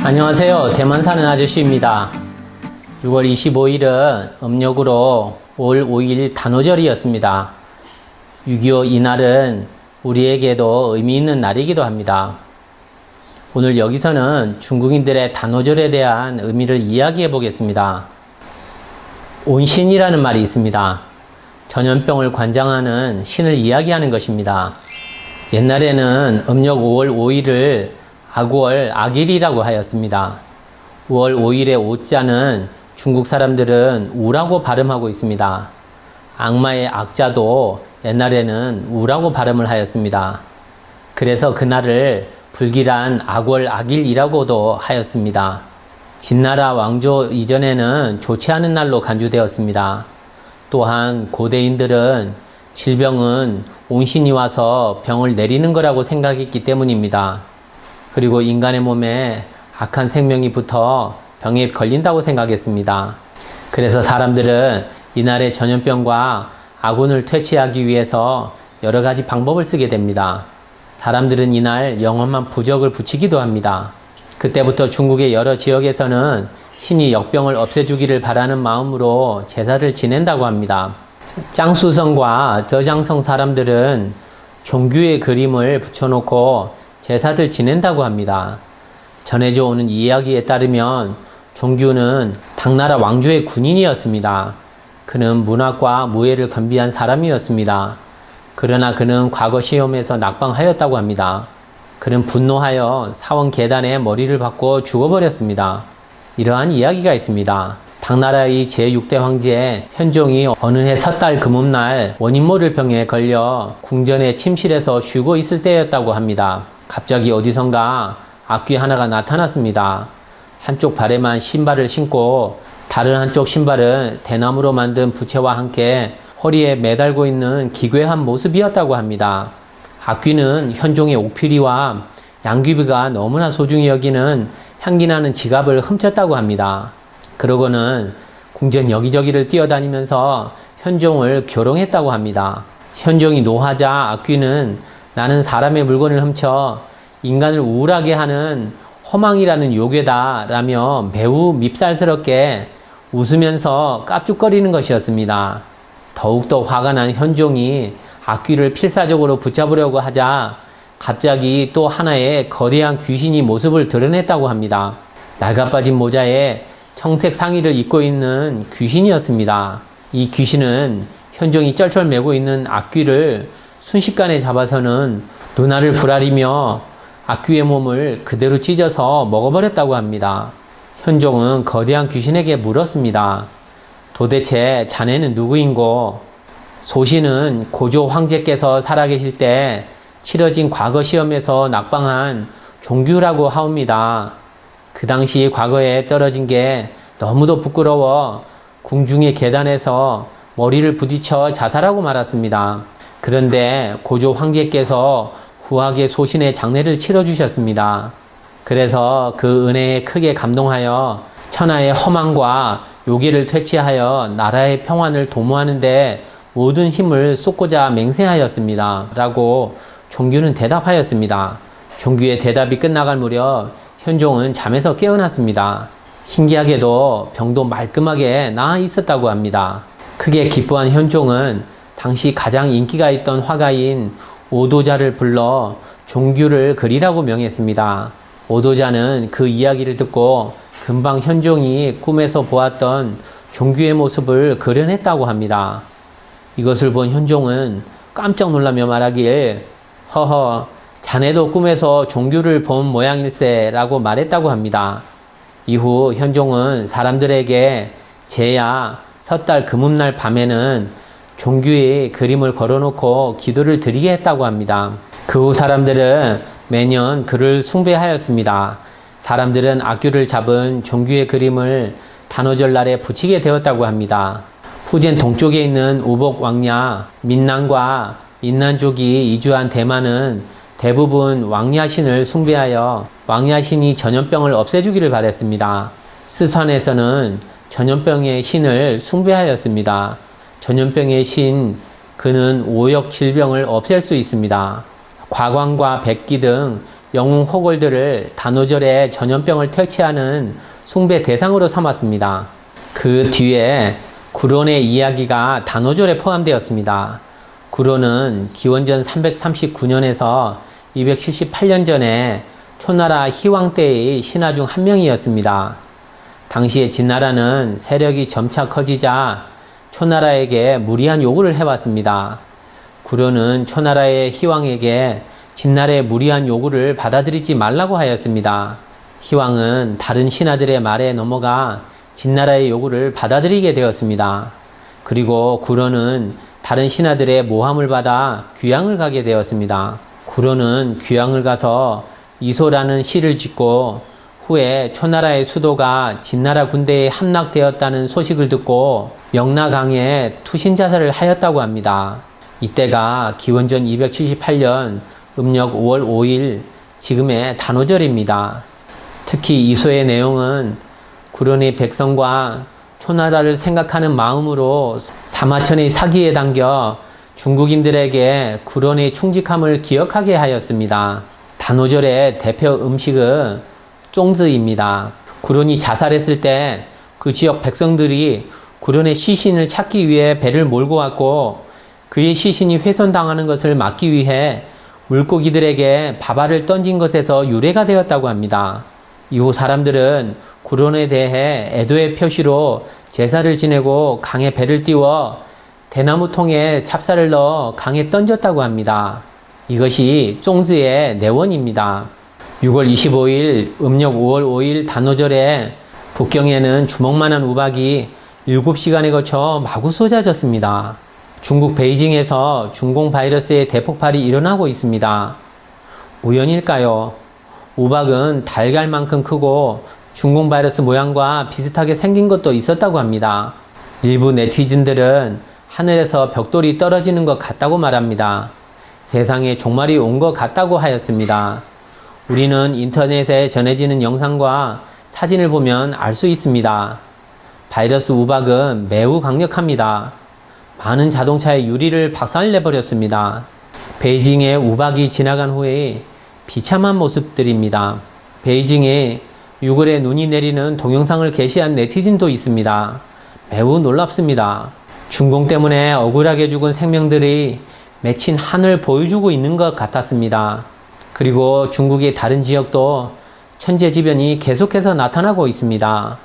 안녕하세요. 대만 사는 아저씨입니다. 6월 25일은 음력으로 올 5일 단오절이었습니다. 6.25 이날은 우리에게도 의미 있는 날이기도 합니다. 오늘 여기서는 중국인들의 단오절에 대한 의미를 이야기해 보겠습니다. 온신이라는 말이 있습니다. 전염병을 관장하는 신을 이야기하는 것입니다. 옛날에는 음력 5월 5일을 악월, 악일이라고 하였습니다. 5월 5일의 오자는 중국 사람들은 우라고 발음하고 있습니다. 악마의 악자도 옛날에는 우라고 발음을 하였습니다. 그래서 그날을 불길한 악월, 악일이라고도 하였습니다. 진나라 왕조 이전에는 좋지 않은 날로 간주되었습니다. 또한 고대인들은 질병은 온신이 와서 병을 내리는 거라고 생각했기 때문입니다. 그리고 인간의 몸에 악한 생명이 붙어 병에 걸린다고 생각했습니다. 그래서 사람들은 이날의 전염병과 아군을 퇴치하기 위해서 여러 가지 방법을 쓰게 됩니다. 사람들은 이날 영험한 부적을 붙이기도 합니다. 그때부터 중국의 여러 지역에서는 신이 역병을 없애주기를 바라는 마음으로 제사를 지낸다고 합니다. 짱수성과 저장성 사람들은 종규의 그림을 붙여놓고 제사를 지낸다고 합니다. 전해져 오는 이야기에 따르면 종규는 당나라 왕조의 군인이었습니다. 그는 문학과 무예를 겸비한 사람이었습니다. 그러나 그는 과거 시험에서 낙방하였다고 합니다. 그는 분노하여 사원 계단에 머리를 박고 죽어버렸습니다. 이러한 이야기가 있습니다. 당나라의 제6대 황제 현종이 어느 해 섣달 금음날 원인모를 병에 걸려 궁전의 침실에서 쉬고 있을 때였다고 합니다. 갑자기 어디선가 악귀 하나가 나타났습니다. 한쪽 발에만 신발을 신고 다른 한쪽 신발은 대나무로 만든 부채와 함께 허리에 매달고 있는 기괴한 모습이었다고 합니다. 악귀는 현종의 옥피리와 양귀비가 너무나 소중히 여기는 향기나는 지갑을 훔쳤다고 합니다. 그러고는 궁전 여기저기를 뛰어다니면서 현종을 교롱했다고 합니다. 현종이 노하자 악귀는 나는 사람의 물건을 훔쳐 인간을 우울하게 하는 허망이라는 요괴다 라며 매우 밉살스럽게 웃으면서 깝죽거리는 것이었습니다. 더욱더 화가 난 현종이 악귀를 필사적으로 붙잡으려고 하자 갑자기 또 하나의 거대한 귀신이 모습을 드러냈다고 합니다. 낡아빠진 모자에 청색 상의를 입고 있는 귀신이었습니다. 이 귀신은 현종이 쩔쩔매고 있는 악귀를 순식간에 잡아서는 눈알을 부라리며 악귀의 몸을 그대로 찢어서 먹어버렸다고 합니다. 현종은 거대한 귀신에게 물었습니다. 도대체 자네는 누구인고? 소신은 고조 황제께서 살아계실 때 치러진 과거 시험에서 낙방한 종규라고 하옵니다. 그 당시 과거에 떨어진 게 너무도 부끄러워 궁중의 계단에서 머리를 부딪혀 자살하고 말았습니다. 그런데 고조 황제께서 후하게 소신의 장례를 치러주셨습니다. 그래서 그 은혜에 크게 감동하여 천하의 허망과 요괴를 퇴치하여 나라의 평안을 도모하는데 모든 힘을 쏟고자 맹세하였습니다. 라고 종규는 대답하였습니다. 종규의 대답이 끝나갈 무렵 현종은 잠에서 깨어났습니다. 신기하게도 병도 말끔하게 나아 있었다고 합니다. 크게 기뻐한 현종은 당시 가장 인기가 있던 화가인 오도자를 불러 종규를 그리라고 명했습니다. 오도자는 그 이야기를 듣고 금방 현종이 꿈에서 보았던 종규의 모습을 그려냈다고 합니다. 이것을 본 현종은 깜짝 놀라며 말하길 허허 자네도 꿈에서 종규를 본 모양일세 라고 말했다고 합니다. 이후 현종은 사람들에게 제야 섣달 금음날 밤에는 종규의 그림을 걸어놓고 기도를 드리게 했다고 합니다. 그 후 사람들은 매년 그를 숭배하였습니다. 사람들은 악귀를 잡은 종규의 그림을 단오절날에 붙이게 되었다고 합니다. 후젠 동쪽에 있는 우복 왕야 민난과 인난족이 이주한 대만은 대부분 왕야신을 숭배하여 왕야신이 전염병을 없애주기를 바랬습니다. 스산에서는 전염병의 신을 숭배하였습니다. 전염병의 신, 그는 오역 질병을 없앨 수 있습니다. 과광과 백기 등 영웅 호걸들을 단오절에 전염병을 퇴치하는 숭배 대상으로 삼았습니다. 그 뒤에 구론의 이야기가 단오절에 포함되었습니다. 구론은 기원전 339년에서 278년 전에 초나라 희왕 때의 신하 중 한 명이었습니다. 당시에 진나라는 세력이 점차 커지자 초나라에게 무리한 요구를 해왔습니다. 구론은 초나라의 희왕에게 진나라의 무리한 요구를 받아들이지 말라고 하였습니다. 희왕은 다른 신하들의 말에 넘어가 진나라의 요구를 받아들이게 되었습니다. 그리고 구론은 다른 신하들의 모함을 받아 귀양을 가게 되었습니다. 구론은 귀양을 가서 이소라는 시를 짓고 후에 초나라의 수도가 진나라 군대에 함락되었다는 소식을 듣고 영라강에 투신자살을 하였다고 합니다. 이때가 기원전 278년 음력 5월 5일 지금의 단오절입니다. 특히 이소의 내용은 구론의 백성과 초나라를 생각하는 마음으로 사마천의 사기에 당겨 중국인들에게 구론의 충직함을 기억하게 하였습니다. 단오절의 대표 음식은 쫑즈입니다. 구론이 자살했을 때 그 지역 백성들이 구론의 시신을 찾기 위해 배를 몰고 왔고 그의 시신이 훼손당하는 것을 막기 위해 물고기들에게 밥알을 던진 것에서 유래가 되었다고 합니다. 이후 사람들은 구론에 대해 애도의 표시로 제사를 지내고 강에 배를 띄워 대나무통에 찹쌀을 넣어 강에 던졌다고 합니다. 이것이 쫑즈의 내원입니다. 6월 25일 음력 5월 5일 단오절에 북경에는 주먹만한 우박이 7시간에 거쳐 마구 쏟아졌습니다. 중국 베이징에서 중공 바이러스의 대폭발이 일어나고 있습니다. 우연일까요? 우박은 달걀만큼 크고 중공 바이러스 모양과 비슷하게 생긴 것도 있었다고 합니다. 일부 네티즌들은 하늘에서 벽돌이 떨어지는 것 같다고 말합니다. 세상에 종말이 온 것 같다고 하였습니다. 우리는 인터넷에 전해지는 영상과 사진을 보면 알 수 있습니다. 바이러스 우박은 매우 강력합니다. 많은 자동차의 유리를 박살내버렸습니다. 베이징에 우박이 지나간 후에 비참한 모습들입니다. 베이징에 6월에 눈이 내리는 동영상을 게시한 네티즌도 있습니다. 매우 놀랍습니다. 중공 때문에 억울하게 죽은 생명들이 맺힌 한을 보여주고 있는 것 같았습니다. 그리고 중국의 다른 지역도 천재지변이 계속해서 나타나고 있습니다.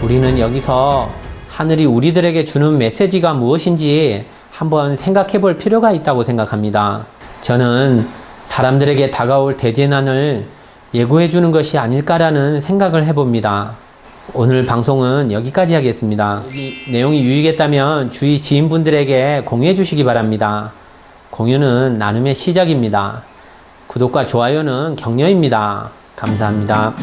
우리는 여기서 하늘이 우리들에게 주는 메시지가 무엇인지 한번 생각해 볼 필요가 있다고 생각합니다. 저는 사람들에게 다가올 대재난을 예고해 주는 것이 아닐까라는 생각을 해봅니다. 오늘 방송은 여기까지 하겠습니다. 이 내용이 유익했다면 주위 지인분들에게 공유해 주시기 바랍니다. 공유는 나눔의 시작입니다. 구독과 좋아요는 격려입니다. 감사합니다.